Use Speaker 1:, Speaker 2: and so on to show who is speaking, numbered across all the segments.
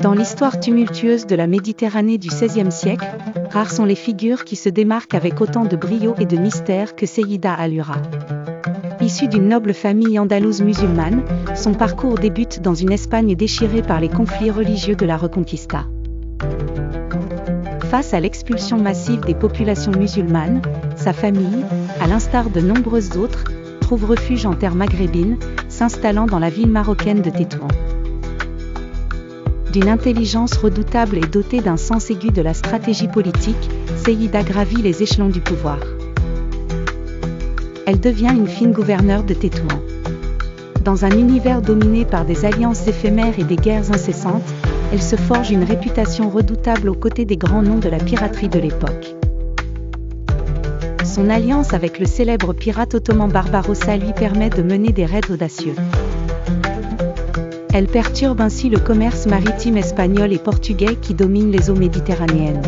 Speaker 1: Dans l'histoire tumultueuse de la Méditerranée du XVIe siècle, rares sont les figures qui se démarquent avec autant de brio et de mystère que Seyida Allura. Issue d'une noble famille andalouse musulmane, son parcours débute dans une Espagne déchirée par les conflits religieux de la Reconquista. Face à l'expulsion massive des populations musulmanes, sa famille, à l'instar de nombreuses autres, trouve refuge en terre maghrébine, s'installant dans la ville marocaine de Tétouan. D'une intelligence redoutable et dotée d'un sens aigu de la stratégie politique, Seyida gravit les échelons du pouvoir. Elle devient une fine gouverneure de Tétouan. Dans un univers dominé par des alliances éphémères et des guerres incessantes, elle se forge une réputation redoutable aux côtés des grands noms de la piraterie de l'époque. Son alliance avec le célèbre pirate ottoman Barbarossa lui permet de mener des raids audacieux. Elle perturbe ainsi le commerce maritime espagnol et portugais qui domine les eaux méditerranéennes.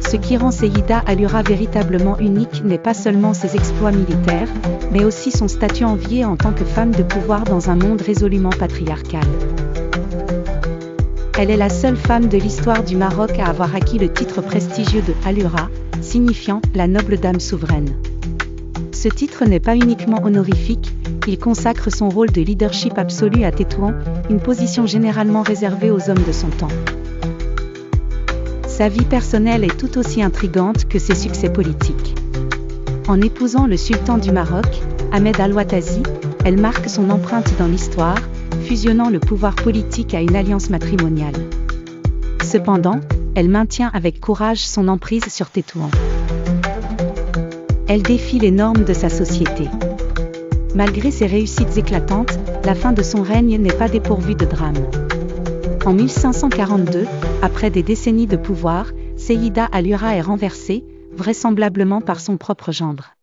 Speaker 1: Ce qui rend Seyida Allura véritablement unique n'est pas seulement ses exploits militaires, mais aussi son statut envié en tant que femme de pouvoir dans un monde résolument patriarcal. Elle est la seule femme de l'histoire du Maroc à avoir acquis le titre prestigieux de Allura, signifiant « la noble dame souveraine ». Ce titre n'est pas uniquement honorifique, il consacre son rôle de leadership absolu à Tétouan, une position généralement réservée aux hommes de son temps. Sa vie personnelle est tout aussi intrigante que ses succès politiques. En épousant le sultan du Maroc, Ahmed Al-Ouattazi, elle marque son empreinte dans l'histoire, fusionnant le pouvoir politique à une alliance matrimoniale. Cependant, elle maintient avec courage son emprise sur Tétouan. Elle défie les normes de sa société. Malgré ses réussites éclatantes, la fin de son règne n'est pas dépourvue de drame. En 1542, après des décennies de pouvoir, Seyida Allura est renversée, vraisemblablement par son propre gendre.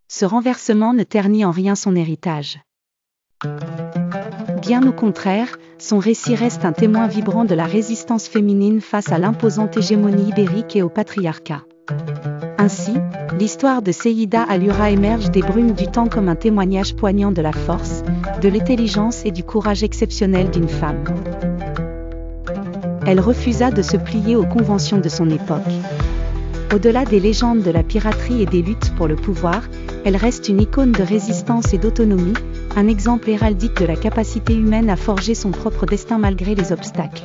Speaker 1: Ce renversement ne ternit en rien son héritage. Bien au contraire, son récit reste un témoin vibrant de la résistance féminine face à l'imposante hégémonie ibérique et au patriarcat. Ainsi, l'histoire de Seyida Allura émerge des brumes du temps comme un témoignage poignant de la force, de l'intelligence et du courage exceptionnel d'une femme. Elle refusa de se plier aux conventions de son époque. Au-delà des légendes de la piraterie et des luttes pour le pouvoir, elle reste une icône de résistance et d'autonomie, un exemple héraldique de la capacité humaine à forger son propre destin malgré les obstacles.